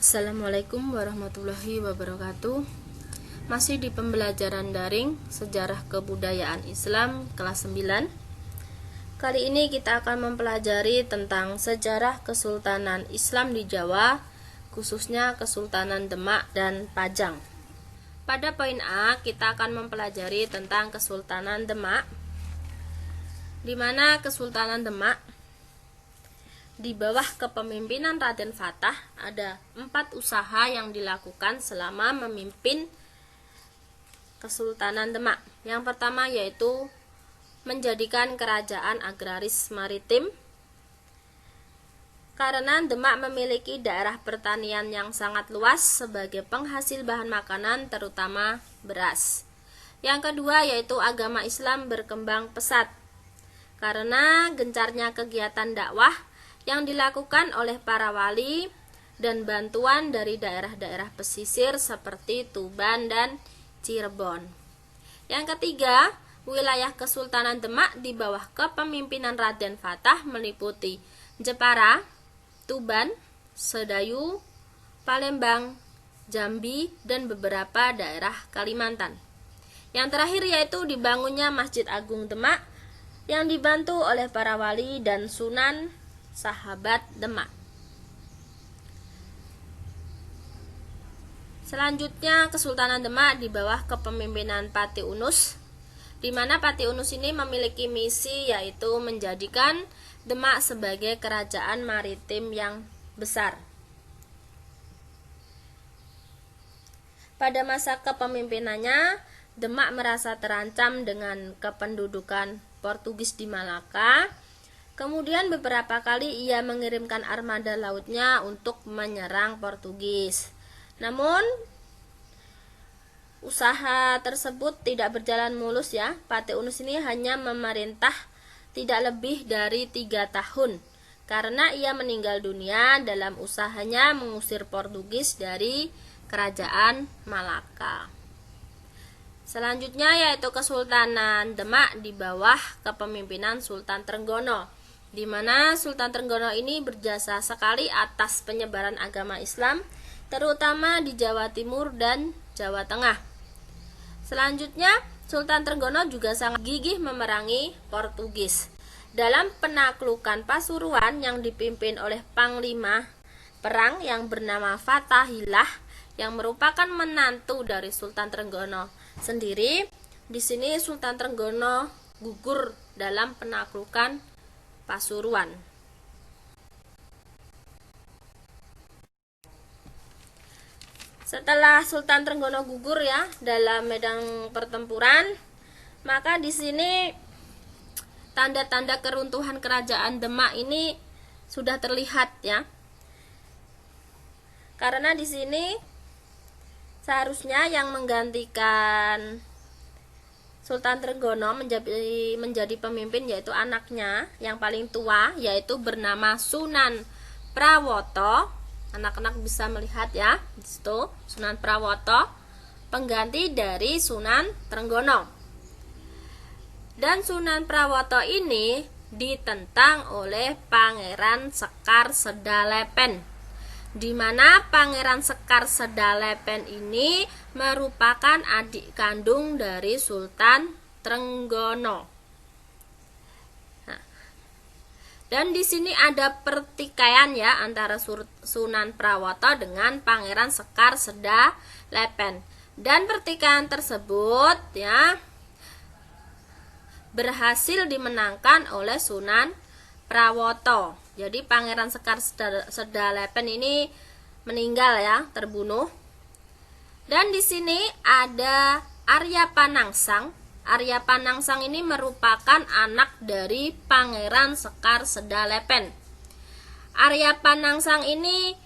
Assalamualaikum warahmatullahi wabarakatuh. Masih di pembelajaran daring Sejarah Kebudayaan Islam kelas 9. Kali ini kita akan mempelajari tentang sejarah Kesultanan Islam di Jawa, khususnya Kesultanan Demak dan Pajang. Pada poin A, kita akan mempelajari tentang Kesultanan Demak, di mana Kesultanan Demak di bawah kepemimpinan Raden Fatah ada 4 usaha yang dilakukan selama memimpin Kesultanan Demak. Yang pertama yaitu menjadikan kerajaan agraris maritim, karena Demak memiliki daerah pertanian yang sangat luas sebagai penghasil bahan makanan terutama beras. Yang kedua yaitu agama Islam berkembang pesat karena gencarnya kegiatan dakwah yang dilakukan oleh para wali dan bantuan dari daerah-daerah pesisir seperti Tuban dan Cirebon. Yang ketiga, wilayah Kesultanan Demak di bawah kepemimpinan Raden Fatah meliputi Jepara, Tuban, Sedayu, Palembang, Jambi, dan beberapa daerah Kalimantan. Yang terakhir yaitu dibangunnya Masjid Agung Demak yang dibantu oleh para wali dan Sunan Sahabat Demak. Selanjutnya Kesultanan Demak di bawah kepemimpinan Pati Unus, di mana Pati Unus ini memiliki misi yaitu menjadikan Demak sebagai kerajaan maritim yang besar. Pada masa kepemimpinannya, Demak merasa terancam dengan kependudukan Portugis di Malaka. Kemudian beberapa kali ia mengirimkan armada lautnya untuk menyerang Portugis. Namun usaha tersebut tidak berjalan mulus ya. Pati Unus ini hanya memerintah tidak lebih dari 3 tahun karena ia meninggal dunia dalam usahanya mengusir Portugis dari kerajaan Malaka. Selanjutnya yaitu Kesultanan Demak di bawah kepemimpinan Sultan Trenggono, di mana Sultan Trenggono ini berjasa sekali atas penyebaran agama Islam, terutama di Jawa Timur dan Jawa Tengah. Selanjutnya, Sultan Trenggono juga sangat gigih memerangi Portugis. Dalam penaklukan Pasuruan yang dipimpin oleh Panglima Perang yang bernama Fatahillah, yang merupakan menantu dari Sultan Trenggono sendiri, di sini Sultan Trenggono gugur dalam penaklukan Pasuruan. Setelah Sultan Trenggono gugur ya dalam medan pertempuran, maka di sini tanda-tanda keruntuhan kerajaan Demak ini sudah terlihat ya. Karena di sini seharusnya yang menggantikan Sultan Trenggono menjadi pemimpin yaitu anaknya yang paling tua, yaitu bernama Sunan Prawoto. Anak-anak bisa melihat ya di situ, Sunan Prawoto, pengganti dari Sunan Trenggono. Dan Sunan Prawoto ini ditentang oleh Pangeran Sekar Sedalepen, di mana Pangeran Sekar Sedalepen ini merupakan adik kandung dari Sultan Trenggono. Nah, dan di sini ada pertikaian ya antara Sunan Prawoto dengan Pangeran Sekar Sedalepen. Dan pertikaian tersebut ya berhasil dimenangkan oleh Sunan Prawoto. Jadi Pangeran Sekar Sedalepen ini meninggal ya, terbunuh. Dan di sini ada Arya Panangsang. Arya Panangsang ini merupakan anak dari Pangeran Sekar Sedalepen. Arya Panangsang ini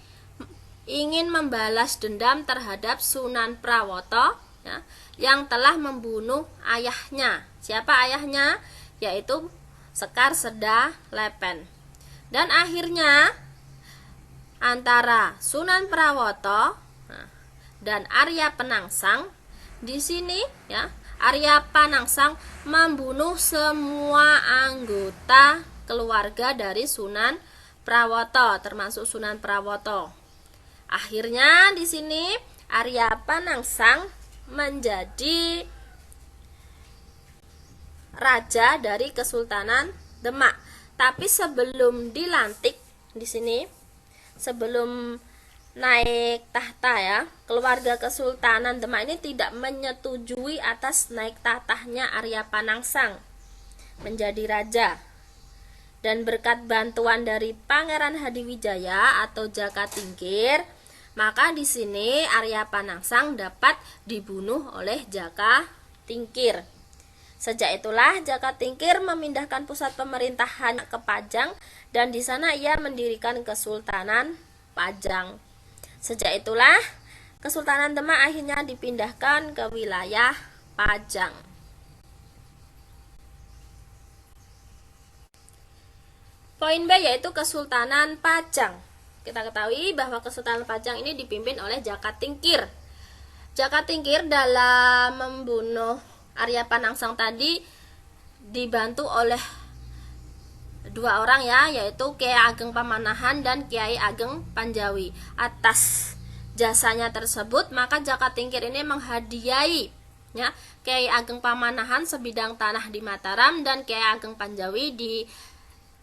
ingin membalas dendam terhadap Sunan Prawoto ya, yang telah membunuh ayahnya. Siapa ayahnya? Yaitu Sekar Sedalepen. Dan akhirnya antara Sunan Prawoto dan Arya Panangsang, di sini ya, Arya Panangsang membunuh semua anggota keluarga dari Sunan Prawoto, termasuk Sunan Prawoto. Akhirnya di sini Arya Panangsang menjadi raja dari Kesultanan Demak. Tapi sebelum dilantik di sini, sebelum naik tahta ya, keluarga Kesultanan Demak ini tidak menyetujui atas naik tahtanya Arya Panangsang menjadi raja. Dan berkat bantuan dari Pangeran Hadiwijaya atau Jaka Tingkir, maka di sini Arya Panangsang dapat dibunuh oleh Jaka Tingkir. Sejak itulah Jaka Tingkir memindahkan pusat pemerintahan ke Pajang dan di sana ia mendirikan Kesultanan Pajang. Sejak itulah Kesultanan Demak akhirnya dipindahkan ke wilayah Pajang. Poin B yaitu Kesultanan Pajang. Kita ketahui bahwa Kesultanan Pajang ini dipimpin oleh Jaka Tingkir. Jaka Tingkir dalam membunuh Arya Panangsang tadi dibantu oleh dua orang ya, yaitu Kiai Ageng Pamanahan dan Kiai Ageng Panjawi. Atas jasanya tersebut, maka Jaka Tingkir ini menghadiahi ya Kiai Ageng Pamanahan sebidang tanah di Mataram dan Kiai Ageng Panjawi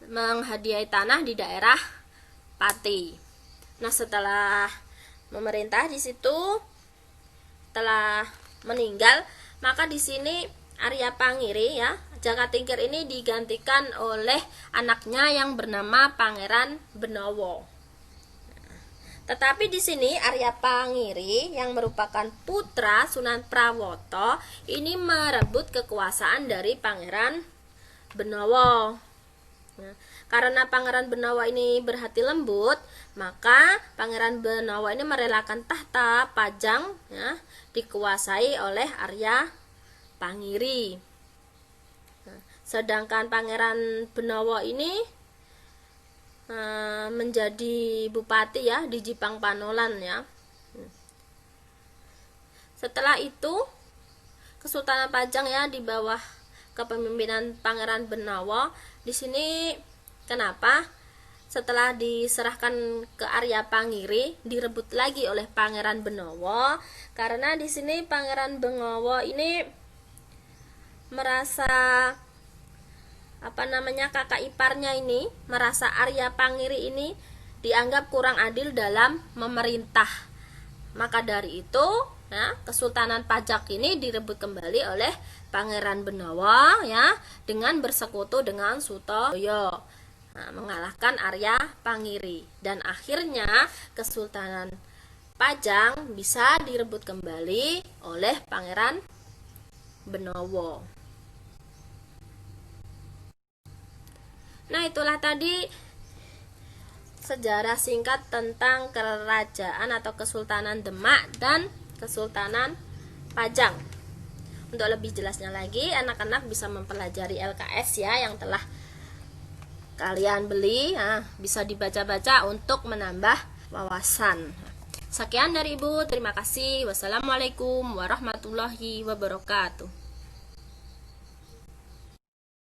menghadiahi tanah di daerah Pati. Nah, setelah memerintah di situ, telah meninggal, maka di sini Arya Pangiri ya, Jaka Tingkir ini digantikan oleh anaknya yang bernama Pangeran Benowo. Tetapi di sini Arya Pangiri yang merupakan putra Sunan Prawoto ini merebut kekuasaan dari Pangeran Benowo. Nah, karena Pangeran Benowo ini berhati lembut, maka Pangeran Benowo ini merelakan tahta Pajang ya, dikuasai oleh Arya Pangiri. Nah, sedangkan Pangeran Benowo ini menjadi bupati ya di Jipang Panolan ya. Setelah itu Kesultanan Pajang ya di bawah kepemimpinan Pangeran Benowo. Di sini kenapa setelah diserahkan ke Arya Pangiri direbut lagi oleh Pangeran Benowo? Karena di sini Pangeran Benowo ini merasa kakak iparnya ini merasa Arya Pangiri ini dianggap kurang adil dalam memerintah. Maka dari itu ya, Kesultanan Pajang ini direbut kembali oleh Pangeran Benowo ya dengan bersekutu dengan Sutoyo, mengalahkan Arya Pangiri, dan akhirnya Kesultanan Pajang bisa direbut kembali oleh Pangeran Benowo. Nah, itulah tadi sejarah singkat tentang kerajaan atau Kesultanan Demak dan Kesultanan Pajang. Untuk lebih jelasnya lagi, anak-anak bisa mempelajari LKS ya yang telah kalian beli, bisa dibaca-baca untuk menambah wawasan. Sekian dari Ibu, terima kasih. Wassalamualaikum warahmatullahi wabarakatuh.